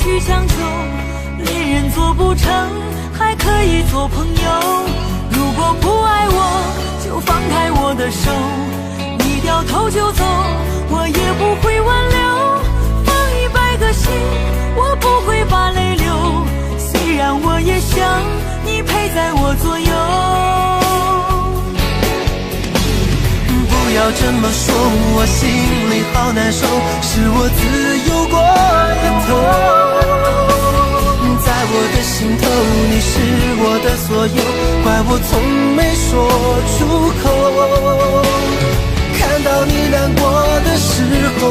去强求，恋人做不成，还可以做朋友。如果不爱我，就放开我的手，你掉头就走，我也不会挽留。放100个心，我不会把泪流，虽然我也想你陪在我左右。不要这么说，我心里好难受，是我自由过了头。在我的心头，你是我的所有，怪我从没说出口。看到你难过的时候，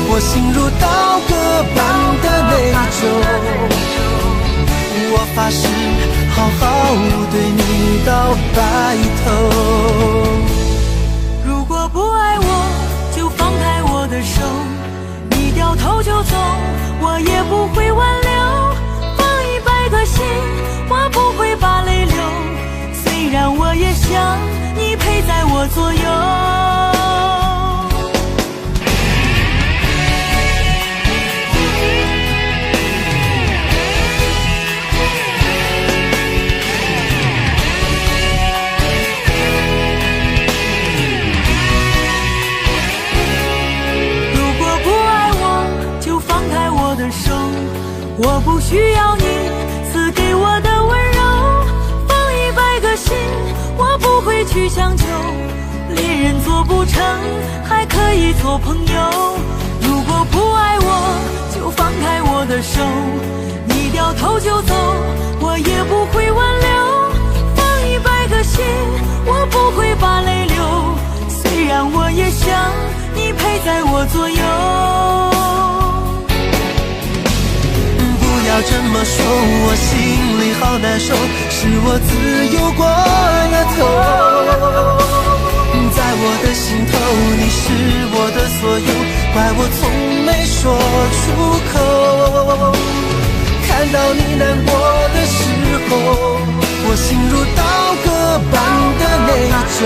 我心如刀割般的内疚。我发誓好好对你到白头。如果不爱我，就放开我的手，你掉头就走，我也不会挽留。放100个心，我不会把泪流，虽然我也想你陪在我左右。我不需要你赐给我的温柔，放100个心，我不会去强求。恋人做不成，还可以做朋友。如果不爱我，就放开我的手，你掉头就走，我也不会挽留。放100个心，我不会把泪流，虽然我也想你陪在我左右。不要这么说，我心里好难受，是我自由过了头。在我的心头，你是我的所有，怪我从没说出口。看到你难过的时候，我心如刀割般的内疚。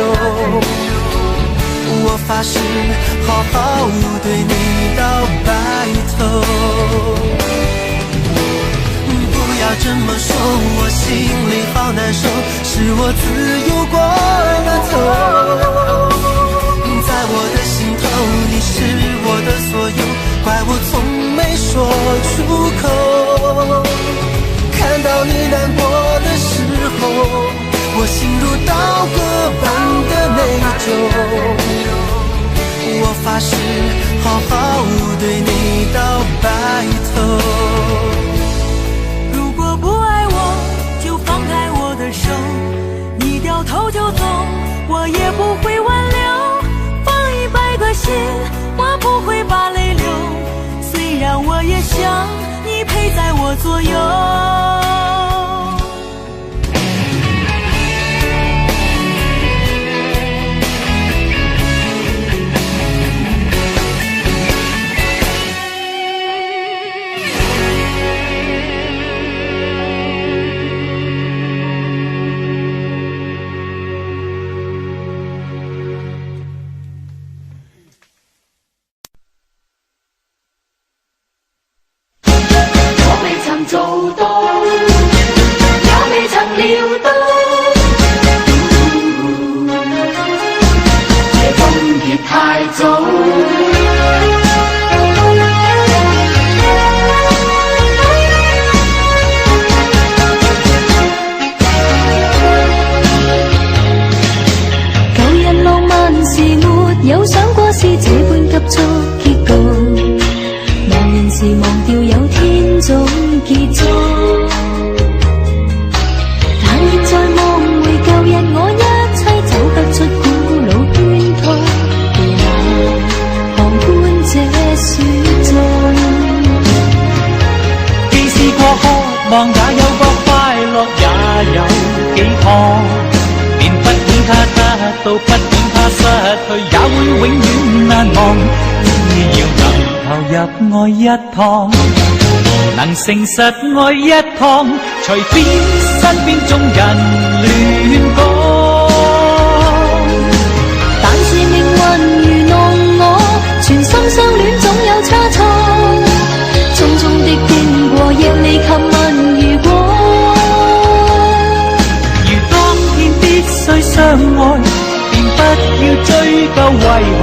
我发誓好好对你到白头。不要这么说，我心里好难受，是我自由过了头。在我的心头，你是我的所有，怪我从没说出口。看到你难过的时候，我心如刀割般的内疚。我发誓好好对你到白头。手，你掉头就走，我也不会挽留。放100个心，我不会把泪流，虽然我也想你陪在我左右。做到，也未曾料到，這終結太早。舊日浪漫時沒有想過是這般急速結局，茫然時忘掉有天總結束，但現在望回舊日，我一切走不出古老圈套，為何旁觀這雪中？既試過渴望，也有過快樂，也有幾趟，便不管它得到，不管它失去，也會永遠難忘。只要能投入愛一趟，能誠實愛一趟，隨便身邊眾人亂講。但是命運愚弄我，全心相戀總有差錯，匆匆的經追究為何，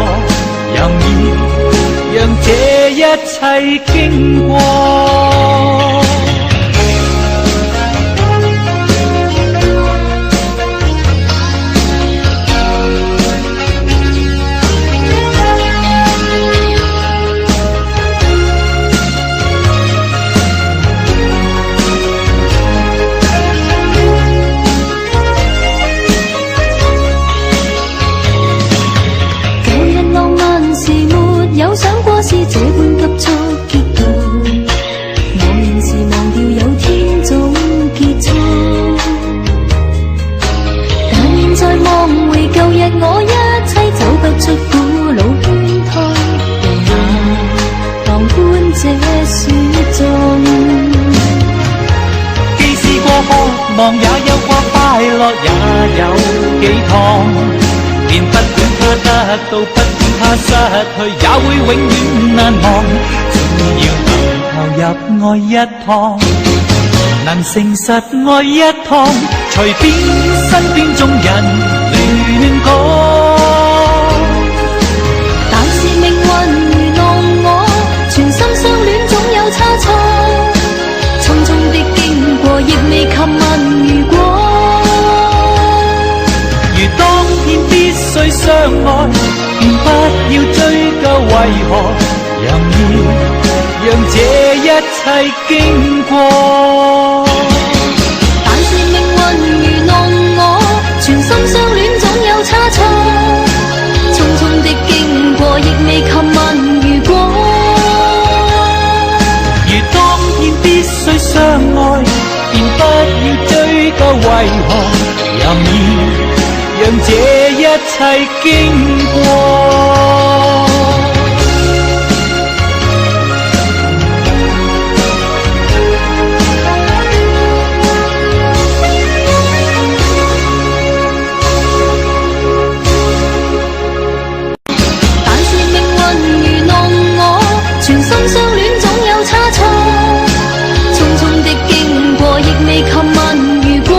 任意讓這一切經過。有想過是這般急速結局，我仍是忘掉有天總結束。但現在望回舊日，我一切走不出古老圈套，地下旁觀這雪中。既試過渴望，也有過快樂，也有寄託。連不管他得到，不管他失去，也會永遠難忘。只要能投入愛一趟，能誠實愛一趟，隨便身邊眾人亂講。但是命運愚弄我，全心相戀總有差錯，匆匆的經過亦未及問如果。如當天必須相愛，便不要追究為何，任意讓這一切經過。但是命運愚弄我，全心相戀總有差錯，匆匆的經過亦未及問如果。如當天必須相愛，便不要追究為何，任意讓這一切經過。但是命運愚弄我，全心相戀總有差錯，匆匆的經過亦未及問如果。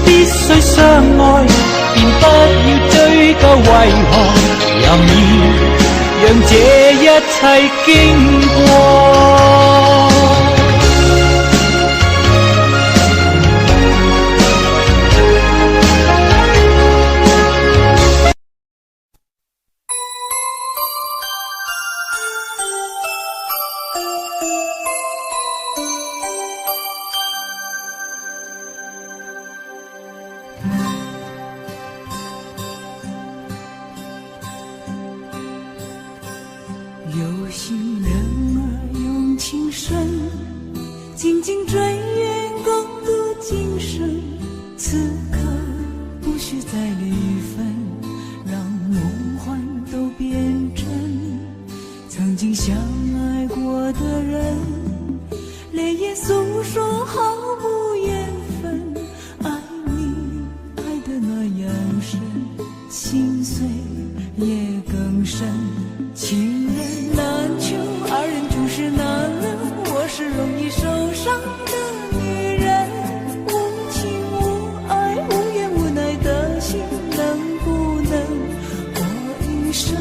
必須相愛，便不要追究為何，任意讓這一切經過。有心人儿用情深，紧紧追愿共度今生。此刻不需再离分，让梦幻都变真。曾经相爱过的人，泪眼诉说毫无缘分。爱你爱得那样深，心碎也更深。情人难求，二人终是难了。我是容易受伤的女人，无情无爱无怨无奈的心，能不能过一生？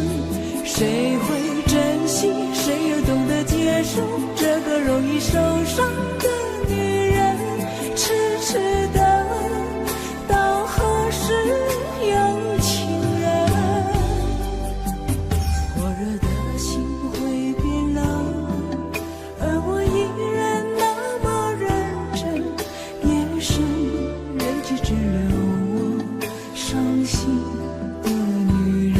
谁会珍惜，谁又懂得接受这个容易受伤的女人？痴痴的到何时有情人？火热的心会变冷，而我依然那么认真。夜深人迹只留我伤心的女人。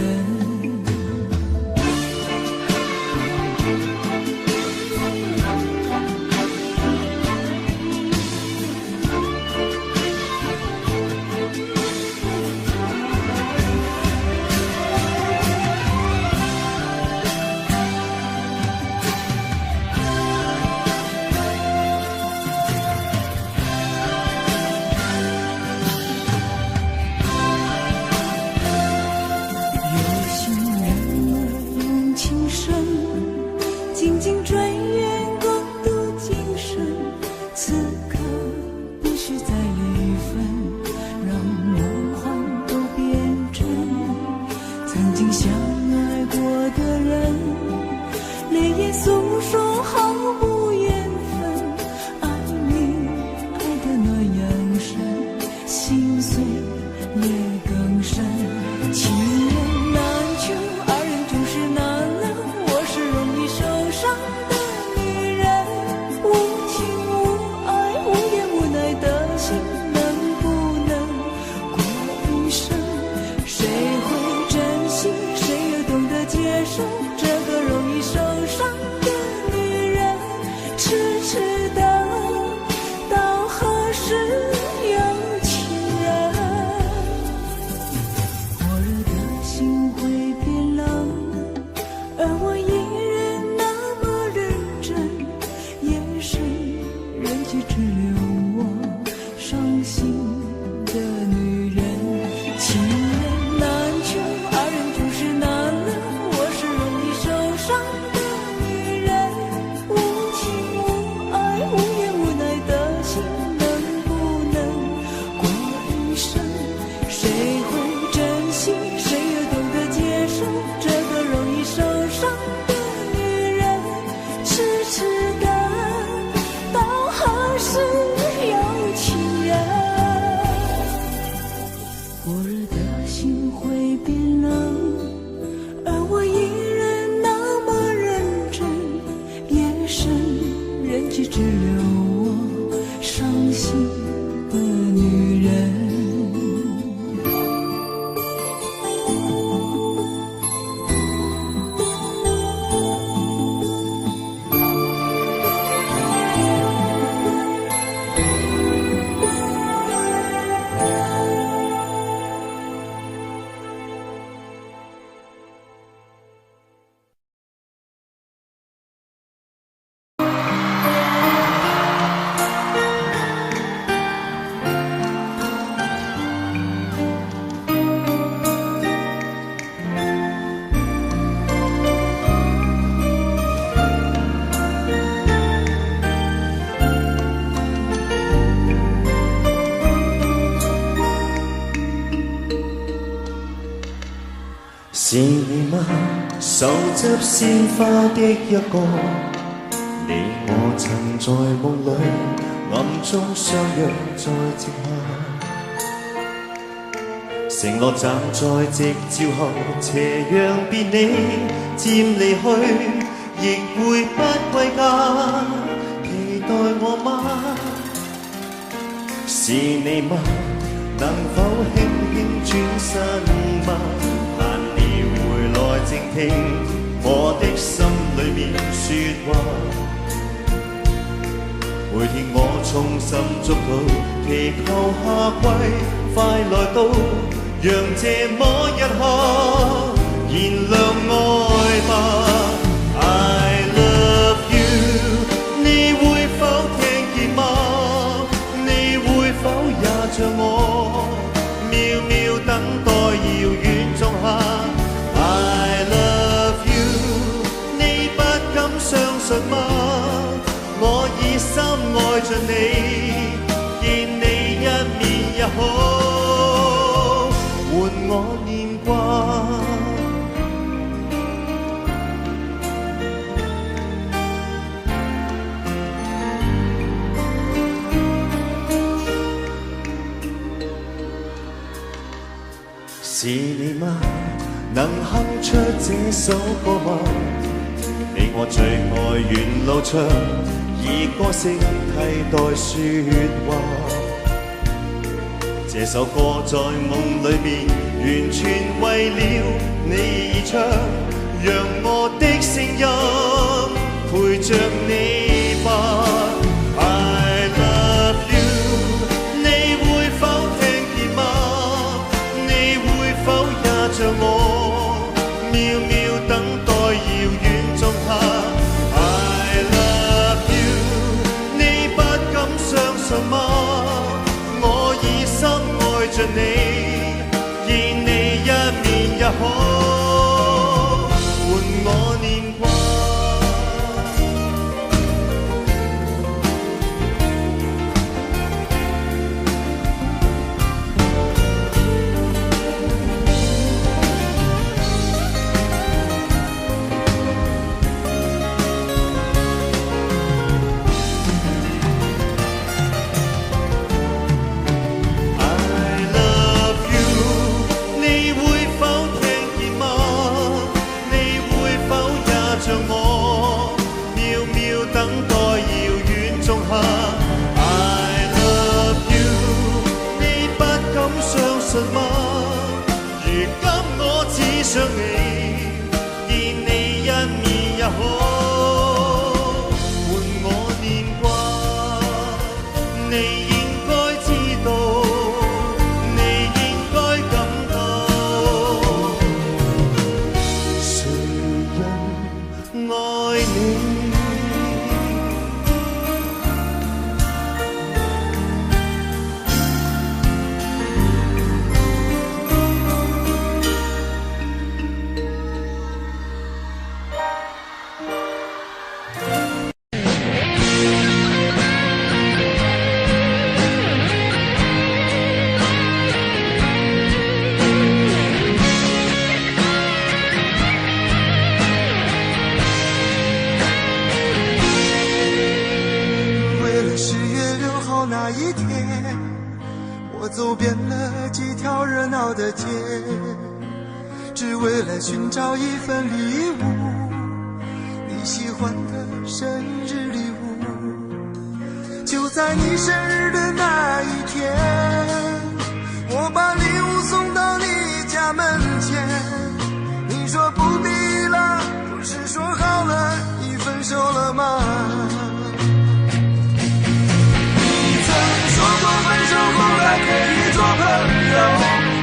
此刻不需再离分，让梦幻手执鮮花的一個，你我曾在夢裏暗中相約在夕下，承諾站在夕照後，斜陽別你漸離去，亦會不歸家，期待我嗎？是你嗎？能否輕輕轉身嗎？盼你回來靜聽我的心裏面說話。每天我衷心祝禱，祈求夏季快來到，讓這麼一刻燃亮愛吧。I love you， 你會否聽見嗎？你會否也像我，渺渺等待遙遠仲夏。I love you， 你不敢相信嗎？我以心愛着你，見你一面也好，換我念掛。是你嗎？能哼出這首歌嗎？你我最愛沿路唱，以歌聲替代說話。這首歌在夢裏面完全為了你而唱，讓我的聲音陪着你吧。I love you， 你會否聽見嗎？你會否也像我，渺渺等待遙遠仲夏。相信嗎？我以心愛着你，見你一面也好，換我念掛。想你，見你一面也好，換我念掛。你應該知道，你應該感到，誰人愛你？那一天，我走遍了几条热闹的街，只为了寻找一份礼物，你喜欢的生日礼物。就在你生日的那一天，我把礼物送到你家门前，你说不必了，不是说好了已分手了吗？说过分手后还可以做朋友，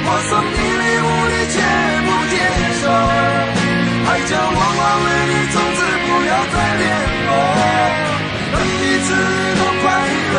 我送你礼物你却不接受，还叫我忘了你，从此不要再联络，恨彼此都快乐，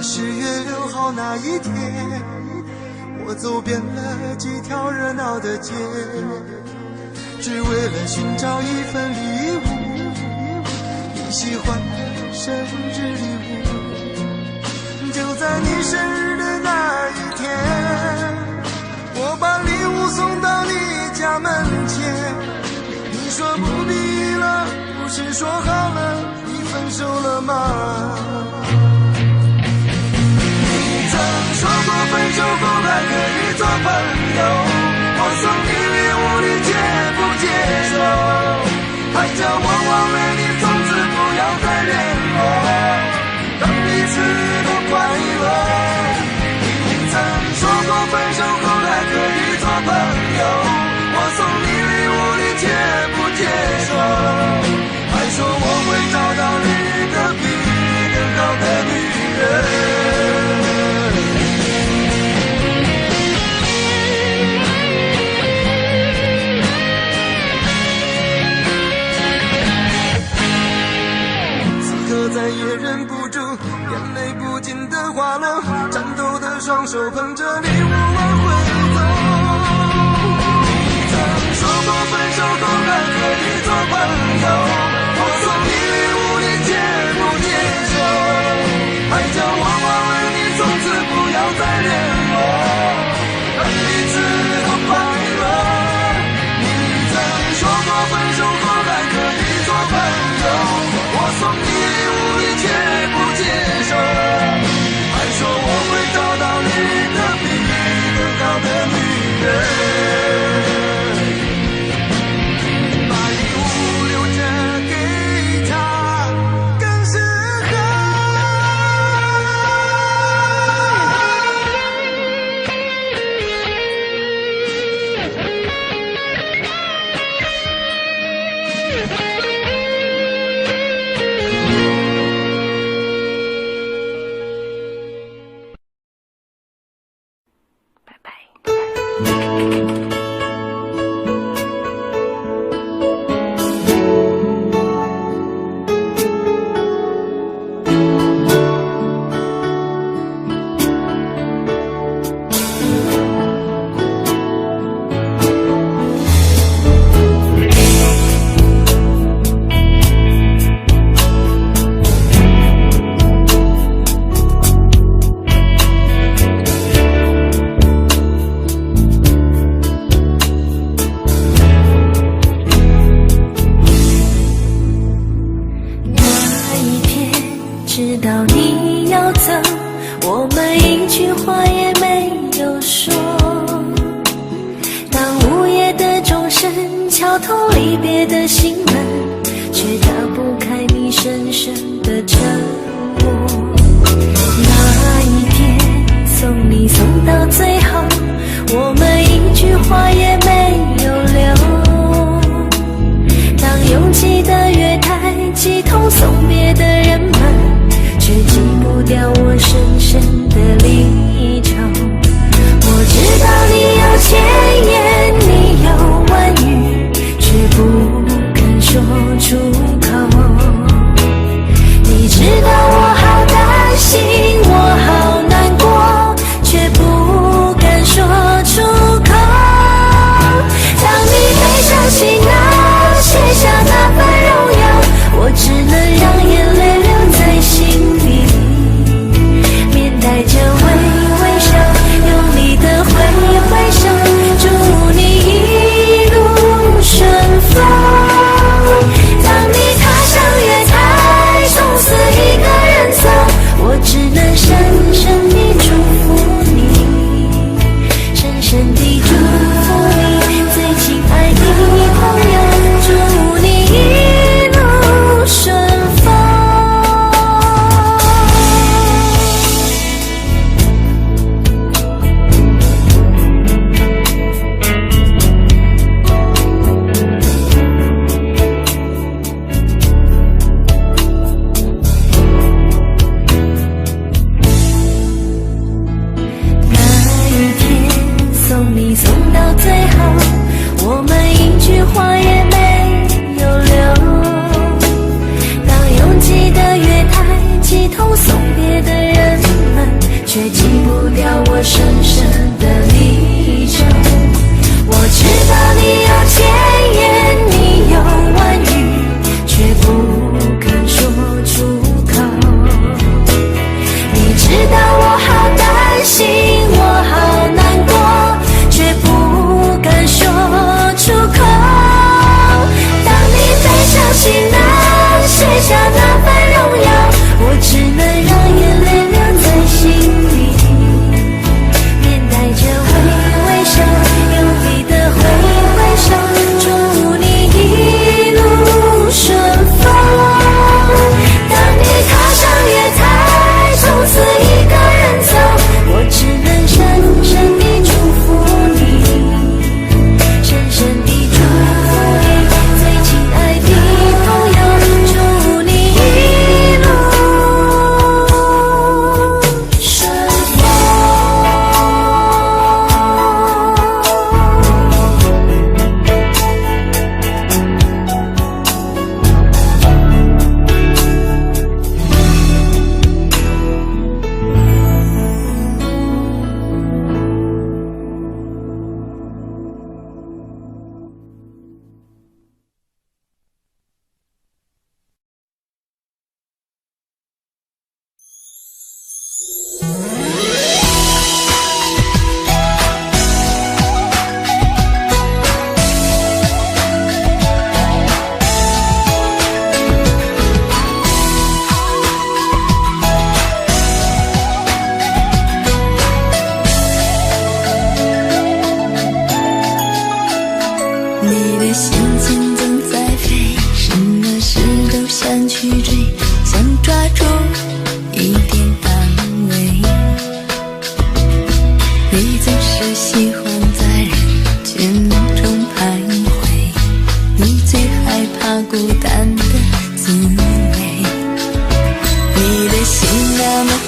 10月6号那一天，我走遍了几条热闹的街，只为了寻找一份礼物，你喜欢的生日礼物。就在你生日的那一天，我把礼物送到你家门前。你说不必了，不是说好了你分手了吗？你曾说过分手后还可以做朋友，我送你礼物你接不接受？还叫我忘了你，从此不要再联络，让彼此都快乐。你曾说过分手后还可以做朋友，我送你礼物你接不接受？还说我会找到另一个比你更好的女人。再也忍不住，眼泪不禁的滑落，颤抖的双手捧着礼物往回走。你曾说过分手后还可以做朋友，我送你礼物你接不接受？还叫我忘了你，从此不要再联络，让彼此都快乐。你曾说过分手后还可以做朋友，我送你接不接受？还说我会找到另一个比你更好的女人，把礼物留着给她更适合。知道你要走，我们一句话也没有说。当午夜的钟声敲痛离别的心门，却打不开你深深的沉默。那一天送你送到最后，我们一句话也没有留。当拥挤的月台挤痛送别的人们，却挤不掉我深深的离愁。我知道你有千言，你有万语，却不肯说出口。你知道我好担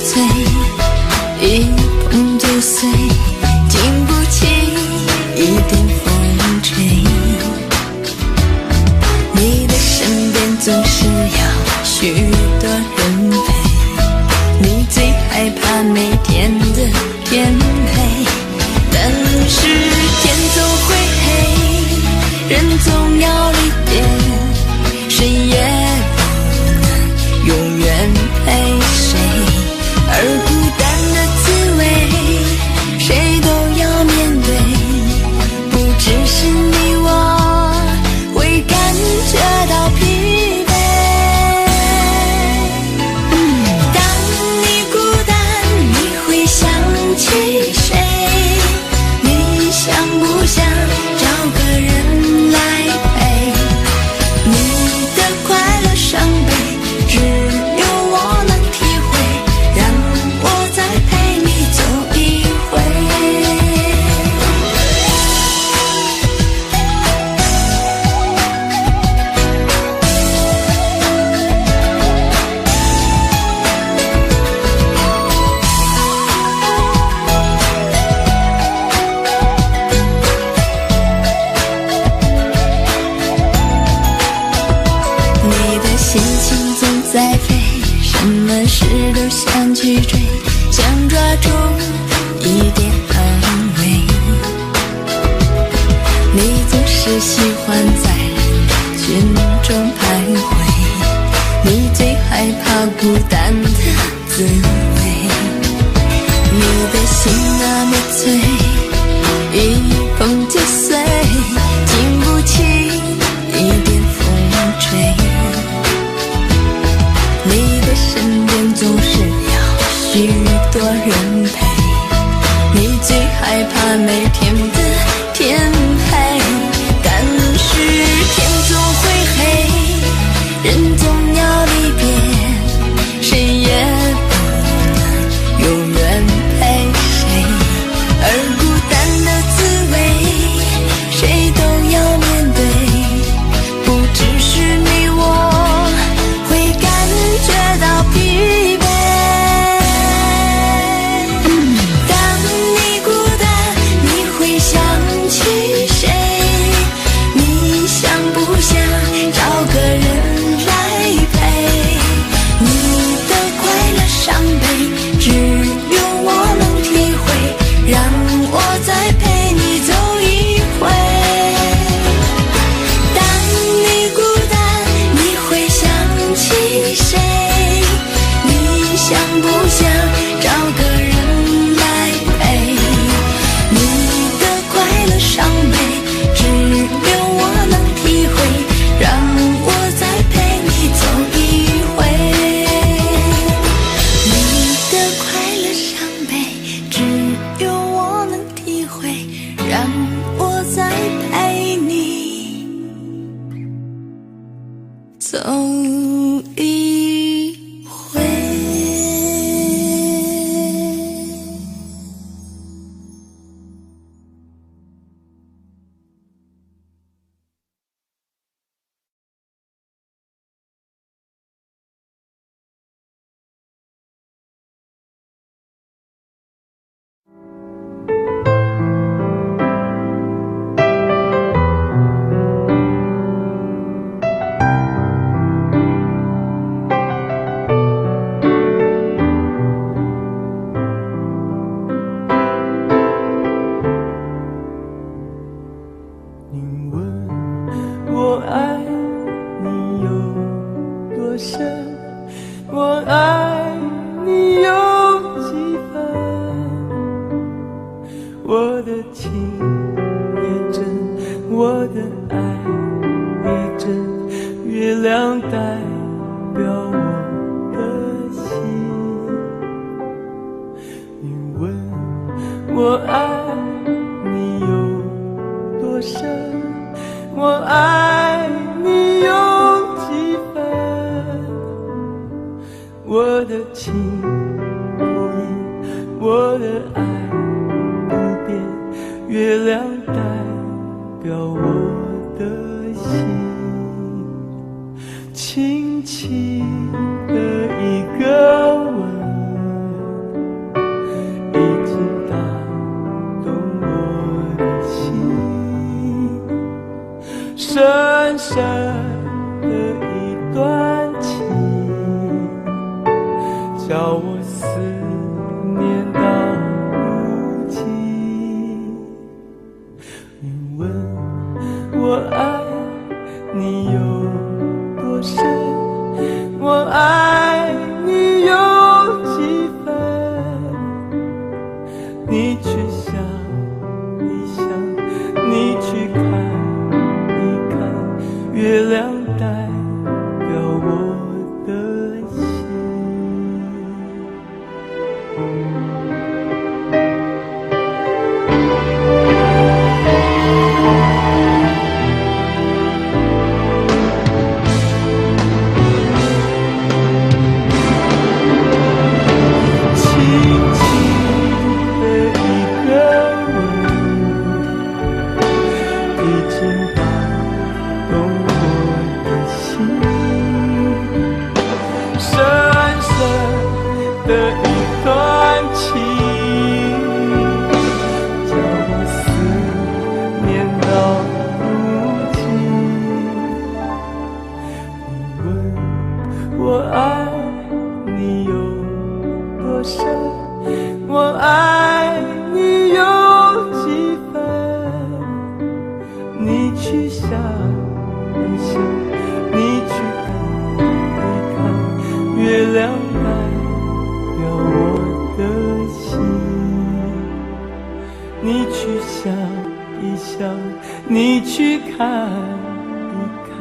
脆，一碰就碎，经不起一点风吹。你的身边总是要许多人陪，你最害怕每天的天黑，但是天总会黑，人总要离别，谁也不能永远陪谁，而孤单的滋味谁都要面对，不只是你我会感觉到疲惫。当你孤单你会想起谁，你想不想找个人来陪，你的快乐伤悲只有我能体会，让我再陪你走一回。你的心情总在飞，什么事都想去追，想抓住一点安慰。你总是喜欢在人群中徘徊，你最害怕孤单的滋味。你的心那么脆，一碰就碎，经不起一点风吹。你的身边总是要许多人陪，你最害怕每天的天黑，但是天总会黑，人总要离别，谁也不能永远陪谁，而孤单的滋味谁都要面对，不只是你我会感觉到疲惫。当你孤单你会想起谁，你想不想找个人来陪，你的快乐伤悲只有我能体会，让我再陪你走一回。当你孤单你会想起谁，你想不想找个人来陪，你的快乐伤悲只有我能体会，让我再陪你走一回。你的快乐伤悲只有我能体会，让我再陪你走一回。你问我爱你有多深，我爱你有几分，我的情也真，我的爱也真，月亮代表我的心。你问我爱你有多深，我爱你有几分，我的情不移，我的爱不变，月亮代表我的心。轻轻的一个吻，已经打动我的心，深深的一段情，叫我思念到如今。你问我爱你有多深，我爱你有几分，你去想一想，你去看一看，月亮代表我的心。我爱你有多深，我爱你有几分，你去想一想，你去看一看，月亮代表我的心，你去想一想，你去看一看，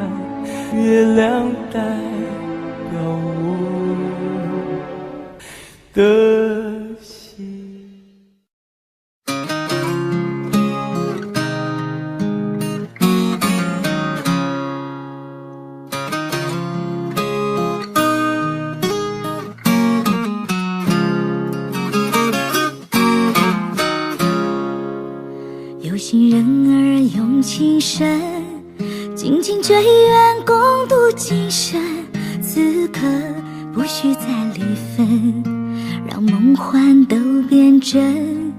月亮代表我的心。有心人儿用情深，紧紧追远，共度今生。此刻不需再离分，让梦幻都变真。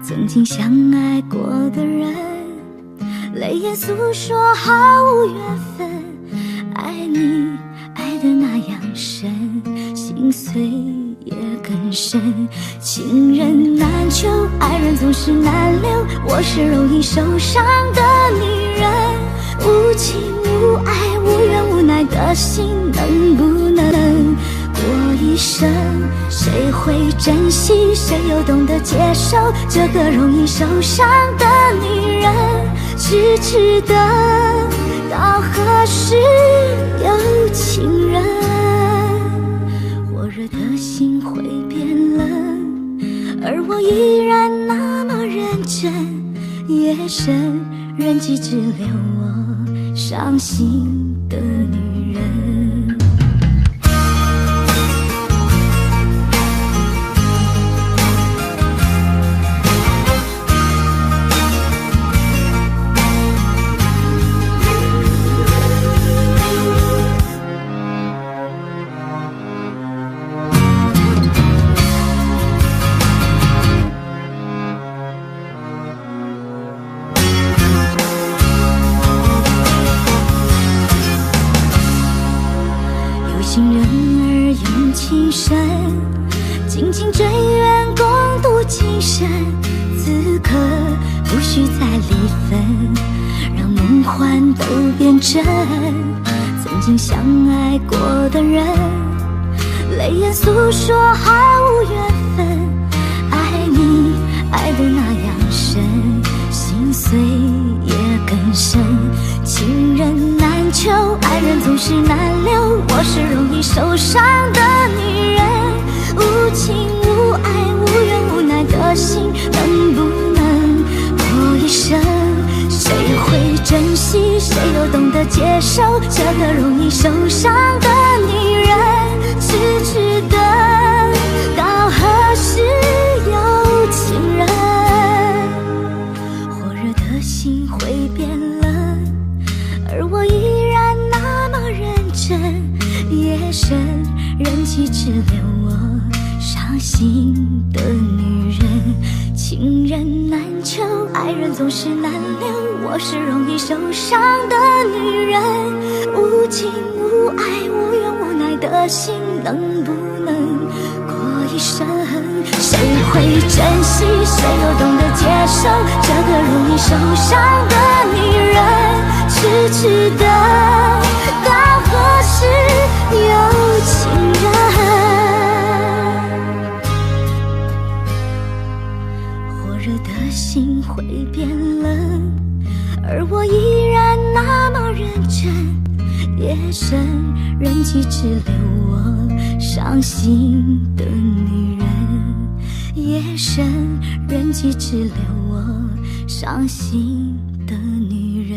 曾经相爱过的人，泪眼诉说毫无缘分。爱你爱得那样深，心碎也更深。情人难求，爱人总是难留，我是容易受伤的女人。无情无爱无怨无奈的心，能不能过一生？谁会珍惜，谁又懂得接受这个容易受伤的女人？痴痴的到何时有情人？火热的心会变冷，而我依然那么认真。夜深人迹只留我伤心的女人。情人儿用情深，紧紧追远，共度今生。此刻不需再离分，让梦幻都变真。曾经相爱过的人，泪眼诉说毫无缘分。爱你爱得那样深，心碎也更深。情人难求，爱人总是难留，我是容易受伤的女人。无情无爱无怨无奈的心，能不能过一生？谁会珍惜，谁又懂得接受这个容易受伤的女人？痴痴的到何时有情人？火热的心会变冷，而我依然那么认真。夜深人迹只留我伤心的女人。情人难求，爱人总是难留，我是容易受伤的女人，无情无爱无怨无奈的心，能不能过一生？谁会珍惜，谁又懂得接受这个容易受伤的女人？痴痴的到何时有情人？火热的心会变冷，而我依然那么认真。夜深人迹只留我伤心的女人，夜深人迹只留我伤心的女人。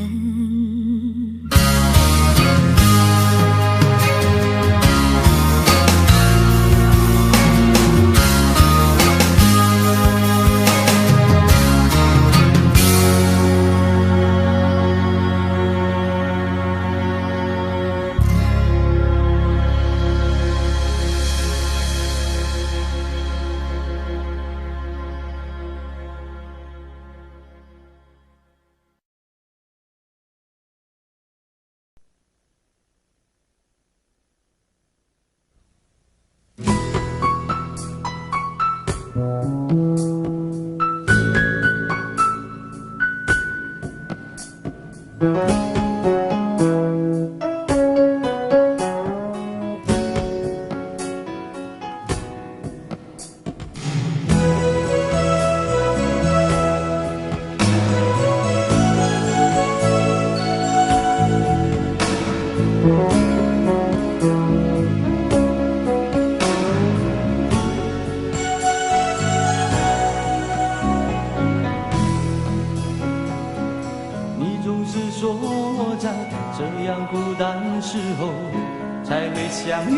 想与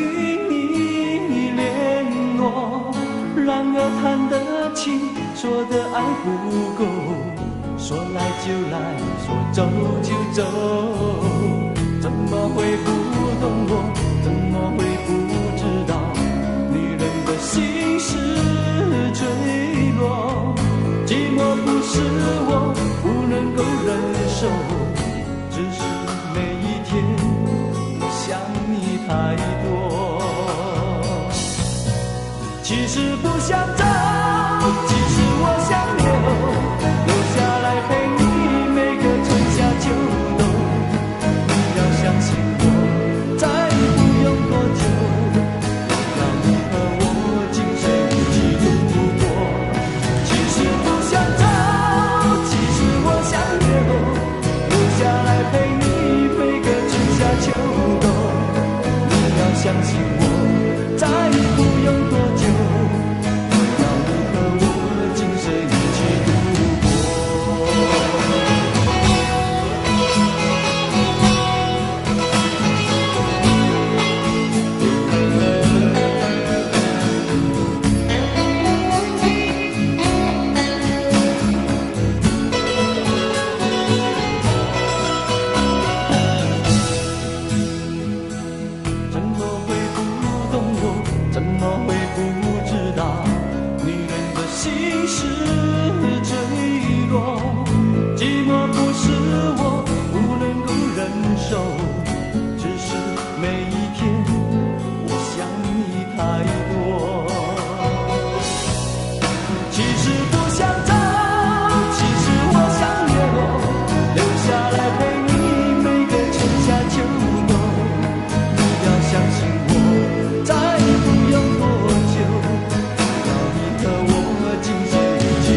你联络，然而谈得情，说的爱不够，说来就来，说走就走，怎么会不懂我？怎么会不知道？女人的心是脆弱，寂寞不是我不能够忍受，只是每一天想你太多。其实不想走，其实我想留下来陪你每个春夏秋冬。你要相信我，再不用多久，让你和我今生一起度过。其实不想走，其实我想留下来陪你每个春夏秋冬。你要相信我，再不用多久，让你和我今生一起度过。怎么会不懂我？怎么会不知道？女人的心是脆弱，寂寞不是我不能够忍受，只是每一天我想你太多。其实不想走，其实我想留下来陪你每个春夏秋冬。你要相信我，再不用多久，让你和我今生一起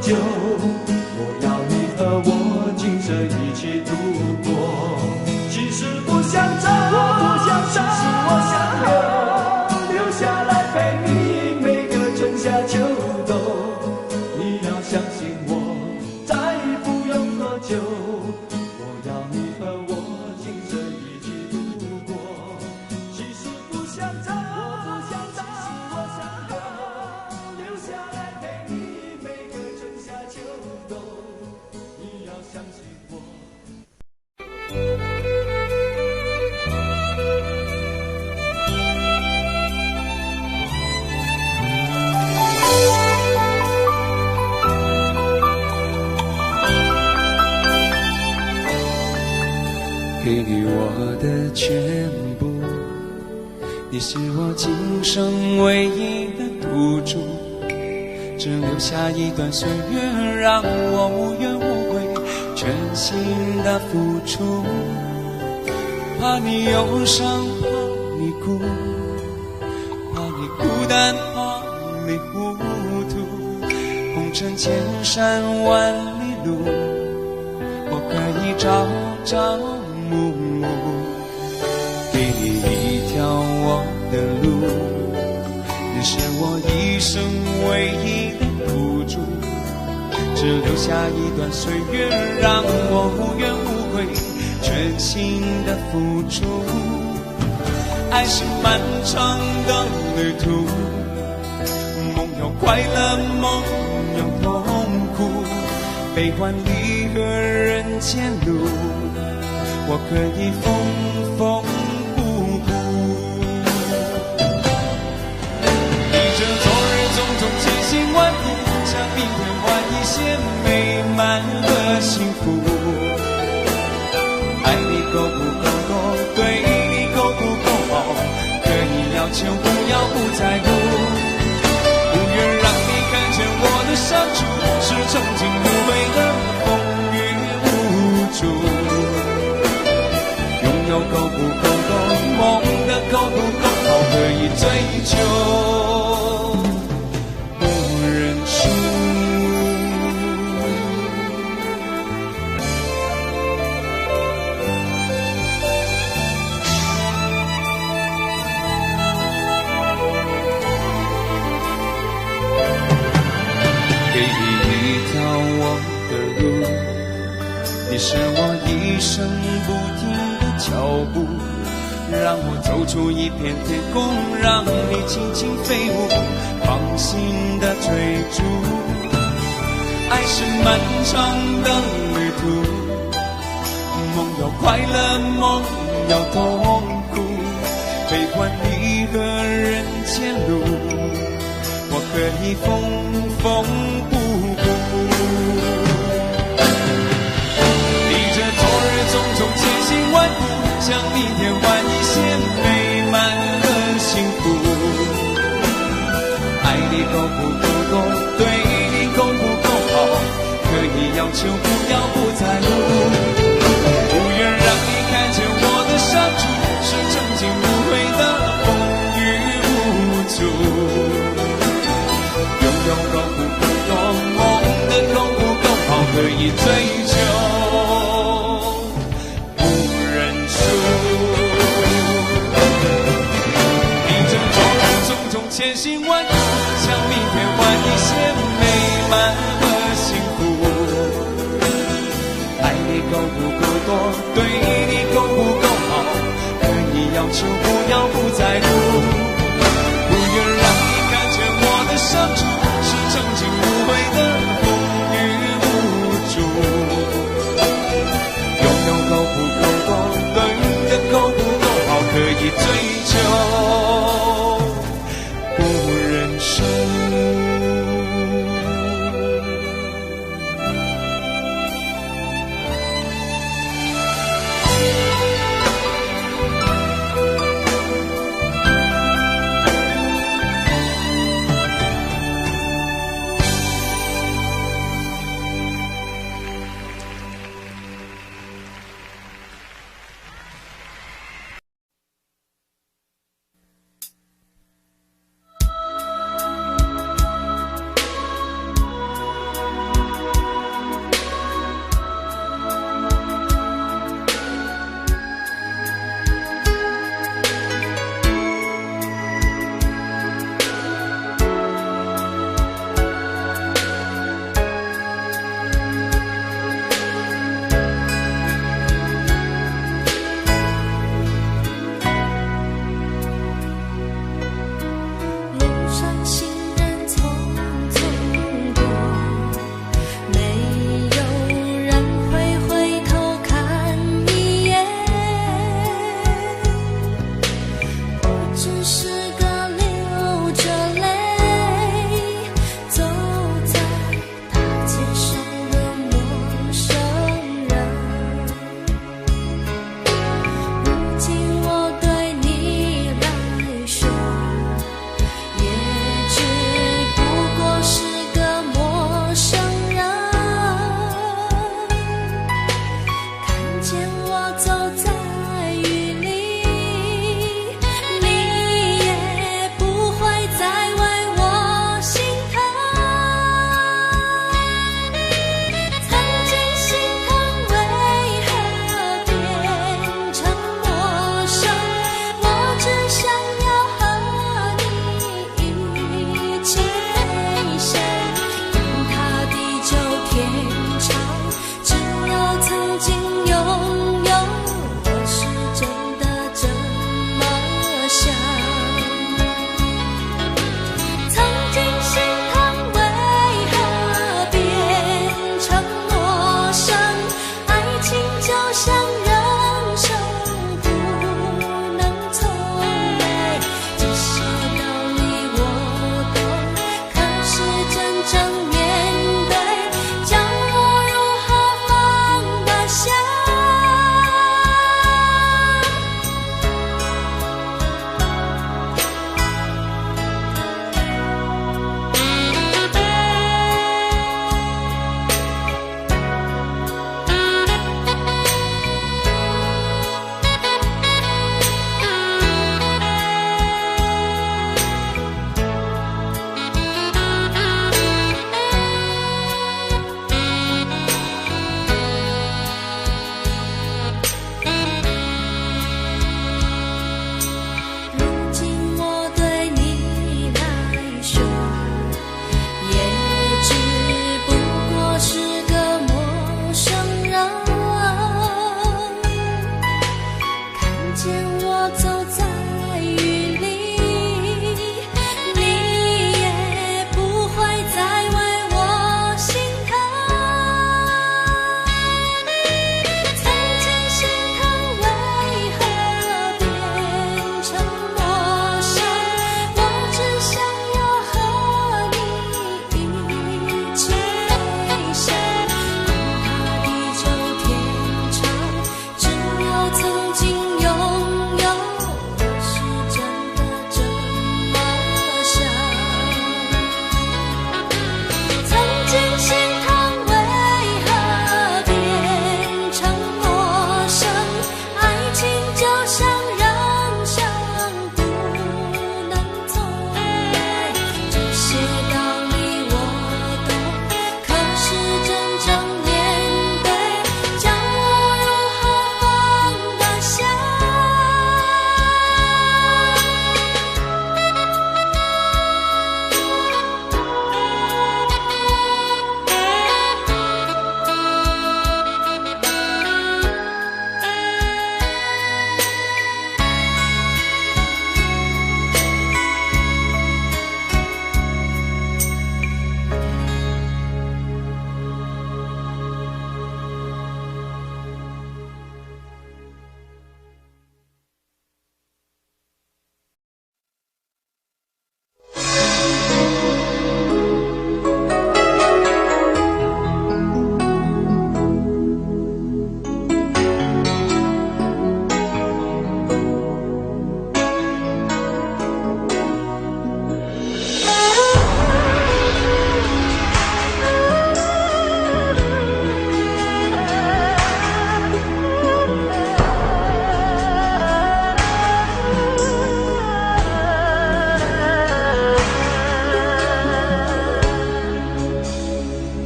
久，我要你和我今生一起度过。其实不想走，其实我想留下来陪你每个春夏秋冬。你要相信我，再不用多久，我要你和我今生一起度过。其实不想走，其实我想留下来陪你每个春夏秋冬。你要相信我。给予我的全部，你是我今生唯一的赌注，只留下一段岁月让我无怨无悔，全心的付出。怕你忧伤，怕你哭，怕你孤单，怕你糊涂。红尘千山万里路，我可以朝朝暮暮，给你一条我的路。你是我一生唯一的赌注，只留下一段岁月让我无怨无悔，全心的付出。爱是漫长的旅途，梦有快乐，梦有痛苦，悲欢离合人间路，我可以缝缝补补。逆着昨日种种千辛万苦，向明天换一些美满和幸福。爱你够不够多，对你够不够好，可以要求不要不在乎。不愿让你看见我的伤处，是曾经无悔的风雨无阻。拥有够不够多，梦的够不够好，可以追求不认输。给你一条我的路，你是我一生不停的脚步，让我走出一片天空，让你轻轻飞舞，放心的追逐。爱是漫长的旅途，梦有快乐，梦有痛苦，悲欢离合人间路，我可以缝缝补补。逆着昨日种种千辛万苦，向明天换一些美满和幸福。爱你够不够多，对你够不够好，可以要求不要不在乎。不愿让你看见我的伤处，是曾经无悔的风雨无阻。拥有够不够多，梦的够不够好，可以追求不认输。逆着昨日种种千辛万苦，向明天换一些美满和幸福。爱你够不够多，对你够不够好，可以要求不要不在乎。不愿让你看见我的伤处，是曾经无悔的风雨无阻。拥有够不够多，对的够不够好，可以追求不认输。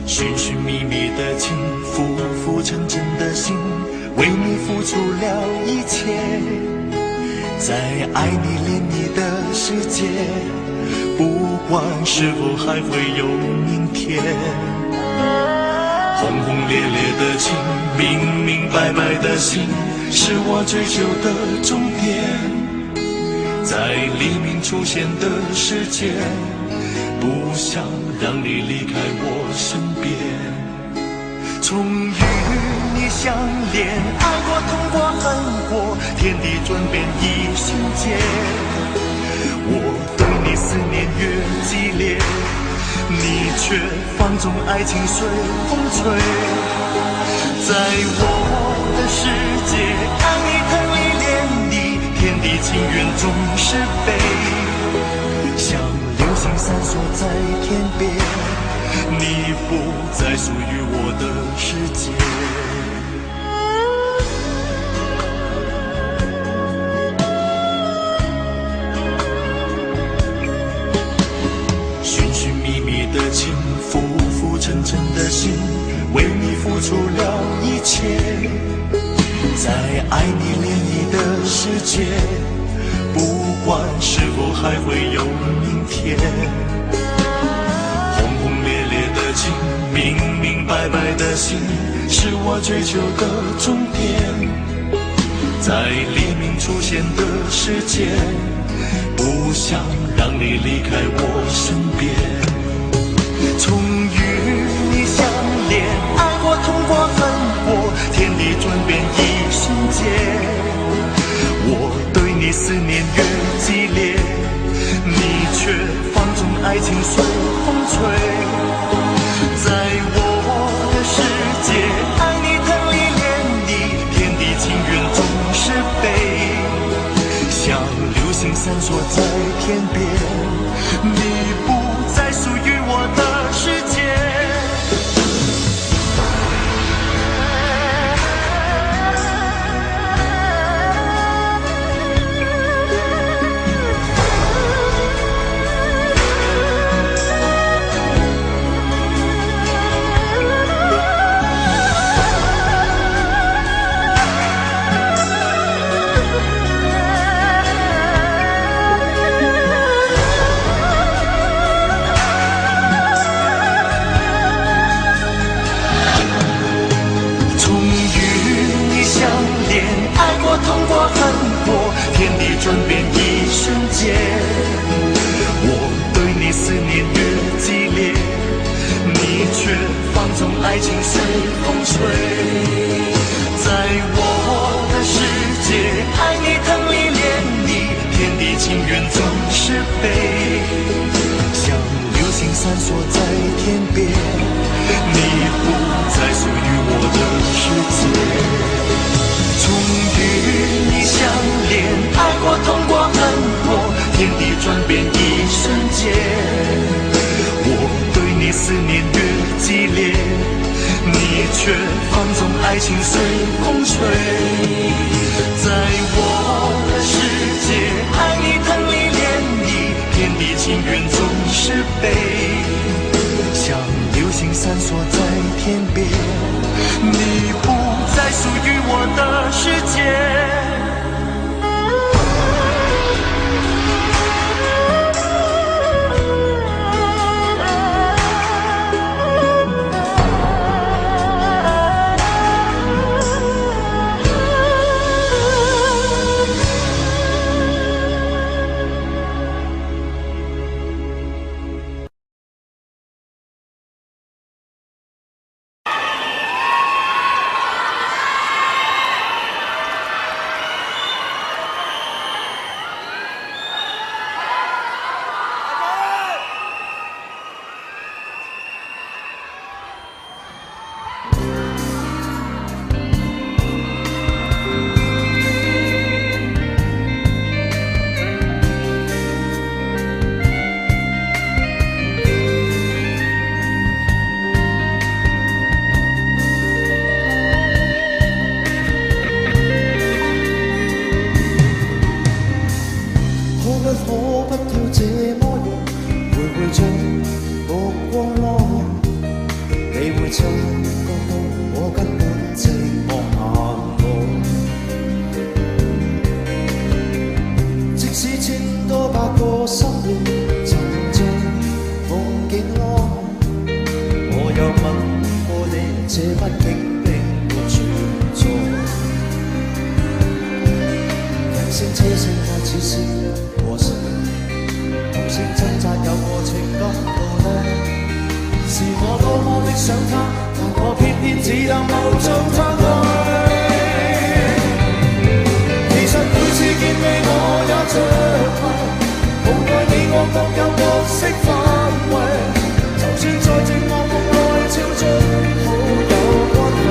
寻寻觅觅的情，浮浮沉沉的心，为你付出了一切，在爱你恋你的世界，不管是否还会有明天。轰轰烈烈的情，明明白白的心，是我追求的终点。在黎明出现的世界，不想让你离开我身边。从与你相恋，爱过痛过恨过，天地转变一瞬间。我对你思念越激烈，你却放纵爱情随风吹。在我的世界，爱你疼你恋你，天地情缘总是悲，像流星闪烁在天边，你不再属于我的世界。寻寻觅觅的情，浮浮沉沉的心，为你付出了一切，在爱你恋你的世界，不管是否还会有明天。轰轰烈烈的情，明明白白的心，是我追求的终点。在黎明出现的世界，不想让你离开我身边。从与你相恋，爱过痛过恨过，天地转变一瞬间。我对你思念越激烈，你却放纵爱情随风吹。在我的世界，爱你疼你恋你，天地情缘总是悲，像流星闪烁在天边，你不再属于我的世界。痛过恨过，天地转变一瞬间。我对你思念越激烈，你却放纵爱情随风吹。在我的世界，爱你疼你恋你，天地情缘总是悲，像流星闪烁在天边，你不再属于我的世界。从与你相恋，爱过痛过恨过，天地转变一瞬间。我对你思念越激烈，你却放纵爱情随风吹。在我的世界，爱你疼你恋你，天地情缘总是悲，像流星闪烁在天边，你不再属于我的世界。这不经并没存在。人声车声看似是和谐，无声挣扎有我情感路底。是我多么的想他，但我偏偏只能無盡嘆氣。其實每次見你我也着迷，無奈你我各有角色範圍。就算在寂寞夢內超出好友關係，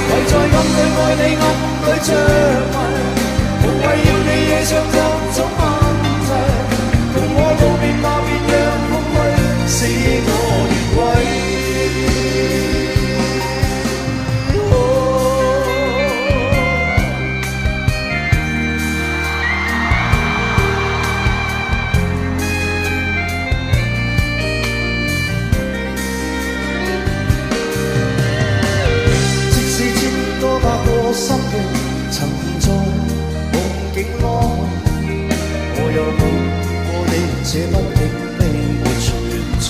唯在暗裏愛你暗裏着迷，無謂要你惹上各種問題。同我道別吧，別讓空虛使我越軌。即使千多百個深夜，曾在夢境內，我又夢過你，這不竟並沒存在。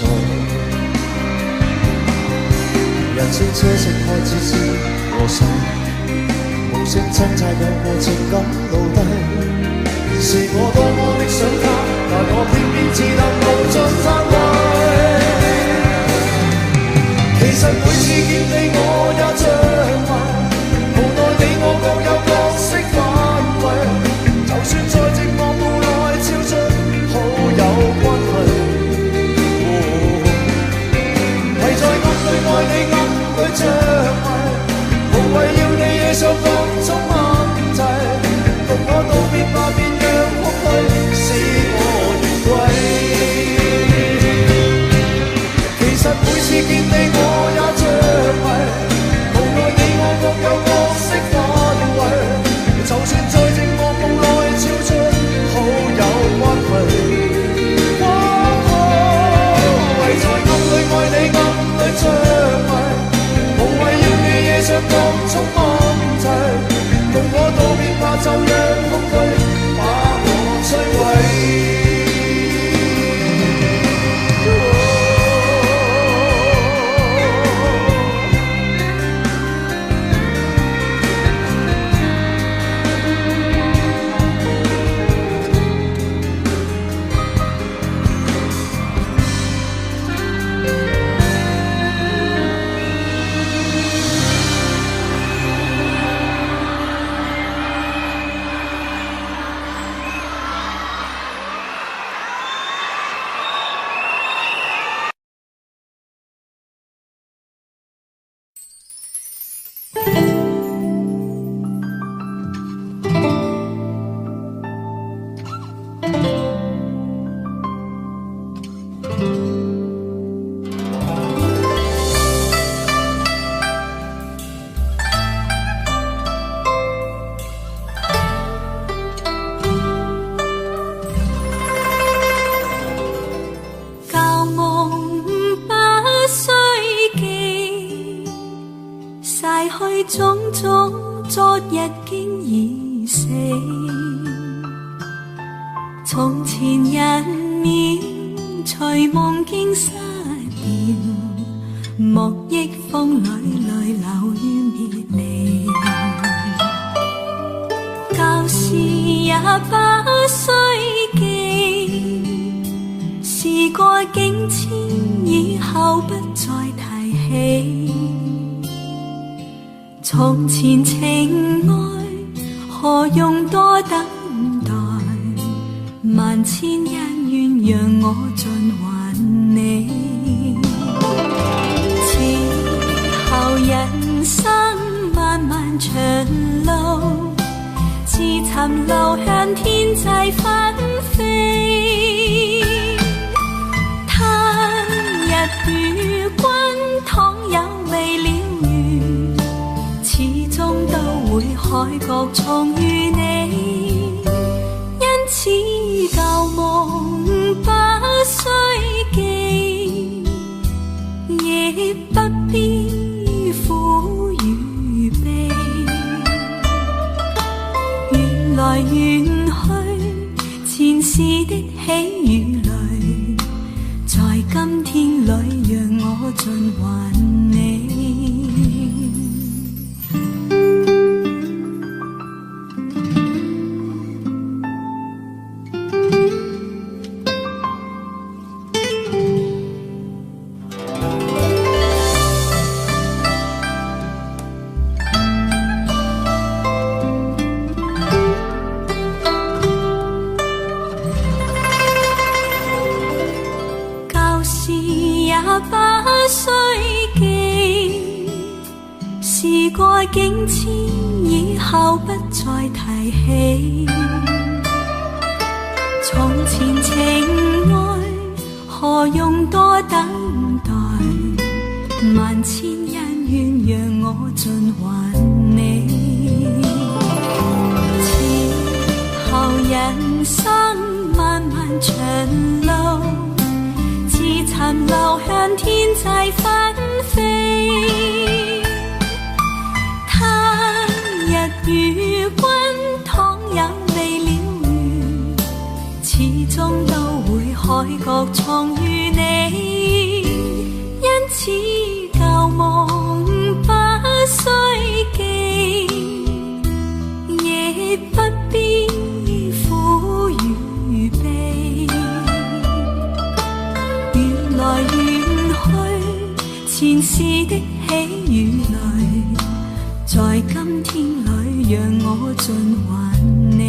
人聲車聲看似是和諧，無聲掙扎有過情感奴隸。是我多麼的想他，但我偏偏只能無盡嘆氣。其實每次見你我也着迷，無奈你我各有角色範圍。就算在寂寞霧內超出好友關係，唯在暗裏愛你暗裏着迷，無謂要你惹上各種問題。同我道別吧，別讓空虛使我越軌。其實每次見你我也着迷，無奈你我各有角色範圍。就算在寂寞夢內超出好友關係，唯在暗裏愛你暗裏着迷，無謂要你惹上各種問題。同我道別吧，就讓空虛把我摧毀。舊夢不需記，逝去種種，昨日經已死。從前人面隨夢境失掉，莫憶風裏淚流於別離。舊事也不需記，事過境遷，以後不再提起。從前情愛何用多等待，萬千恩怨讓我盡還你。此後人生漫漫長路，自尋路向天際紛飛。他日與君倘有未了緣，始終都會海角重遇你。因此舊夢不需記，亦不必苦與悲。緣來緣去，前世的喜與淚，在今天裏讓我尽还你。把岁記，事過境遷，以後不再提起。從前情愛，何用多等待？萬千恩怨，讓我盡還你。此後人生漫漫長路，殘留向天際紛飛，他日與君倘有未了緣，始終都會海角重遇你。因此舊夢不須記，亦不必苦與悲。來遠去，前世的喜與淚，在今天裏讓我盡還你。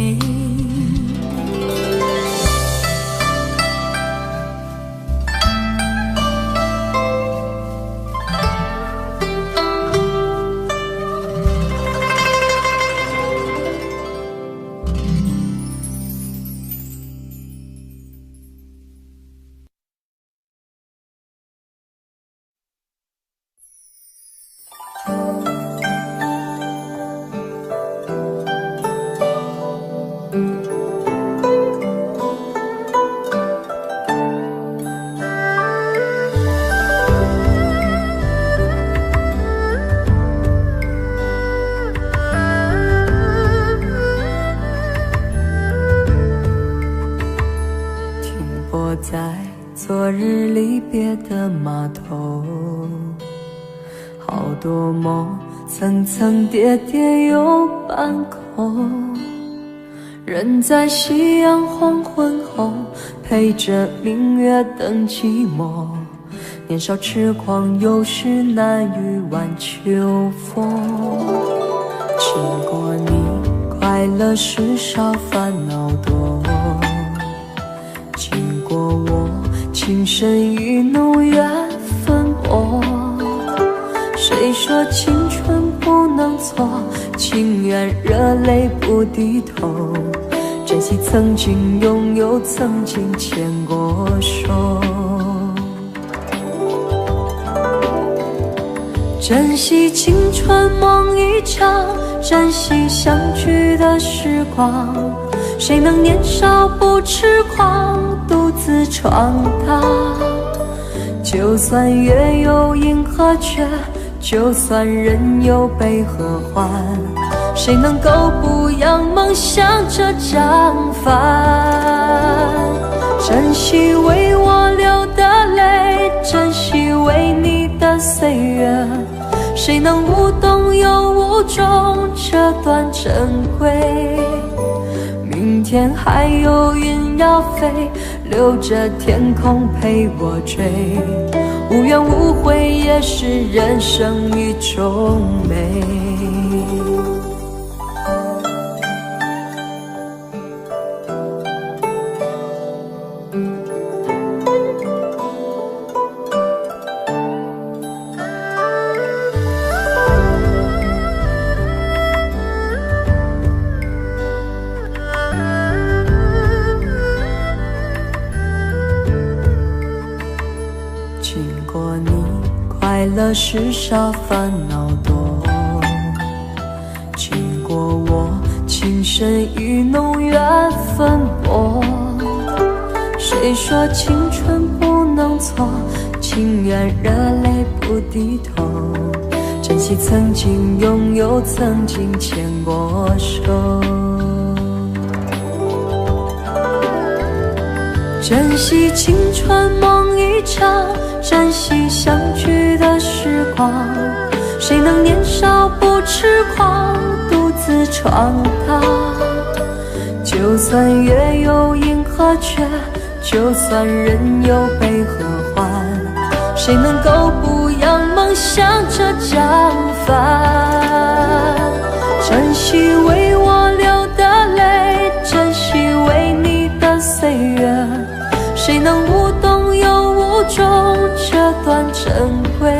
在昨日离别的码头，好多梦层层叠叠又半空，人在夕阳黄昏后，陪着明月等寂寞。年少痴狂，有时难御晚秋风。经过你，快乐时少，烦恼多。经过我，情深意浓，缘分薄。谁说青春不能错？情愿热泪不低头。珍惜曾经拥有，曾经牵过手。珍惜青春梦一场，珍惜相聚的时光。谁能年少不痴狂，独自闯荡？就算月有阴和缺，就算人有悲和欢，谁能够不扬梦想着张帆？珍惜为我流的泪，珍惜为你的岁月，谁能无动又无衷这段珍贵？明天还有云要飞，留着天空陪我追。无怨无悔也是人生一种美。经过你，快乐时少，烦恼多。经过我，情深意浓，缘分薄。谁说青春不能错？情愿热泪不低头。珍惜曾经拥有，曾经牵过手。珍惜青春梦一场，珍惜相聚狂？谁能年少不痴狂，独自闯荡？就算月有阴和缺，就算人有悲和欢，谁能够不扬梦想着将帆？珍惜为我流的泪，珍惜为你的岁月，谁能无动又无衷这段珍贵？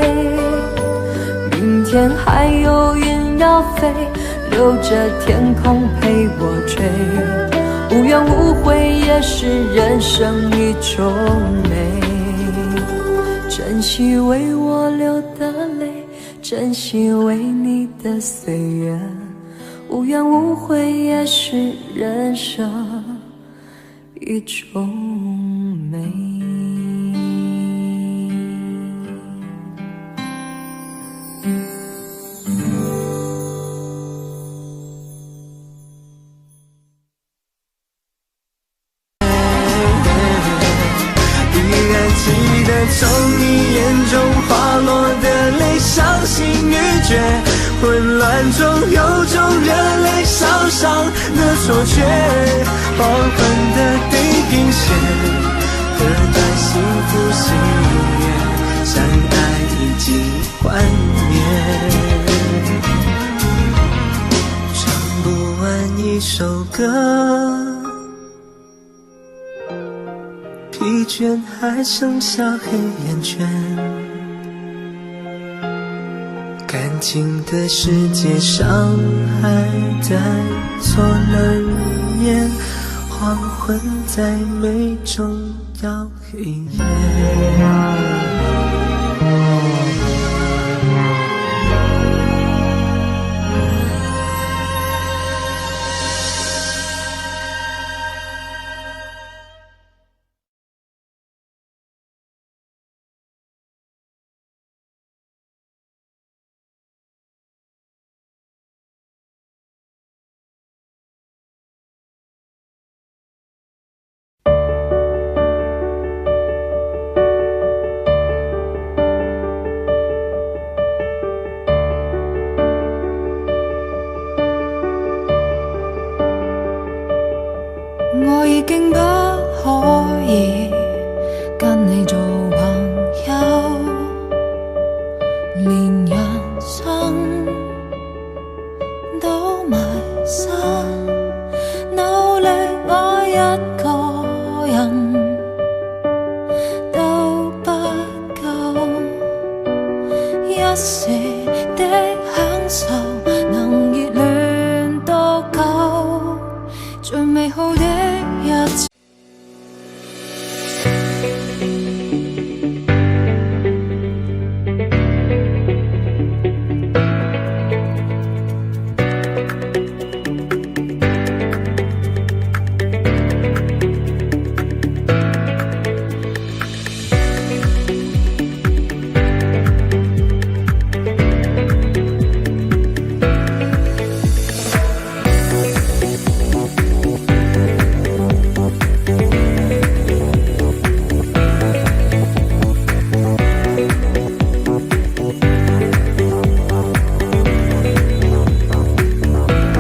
明天还有云要飞，留着天空陪我追，无怨无悔也是人生一种美。珍惜为我流的泪，珍惜为你的岁月，无怨无悔也是人生一种美。从你眼中滑落的泪，伤心欲绝，混乱中有种热泪烧伤的错觉。黄昏的地平线，割断幸福喜悦，相爱已经幻灭。唱不完一首歌，疲倦还剩下黑眼圈，感情的世界上还带错了语言，黄昏在美中要黑夜。我已經不可以跟你做朋友，連人生都迷失，努力愛一個人都不夠，一時的享受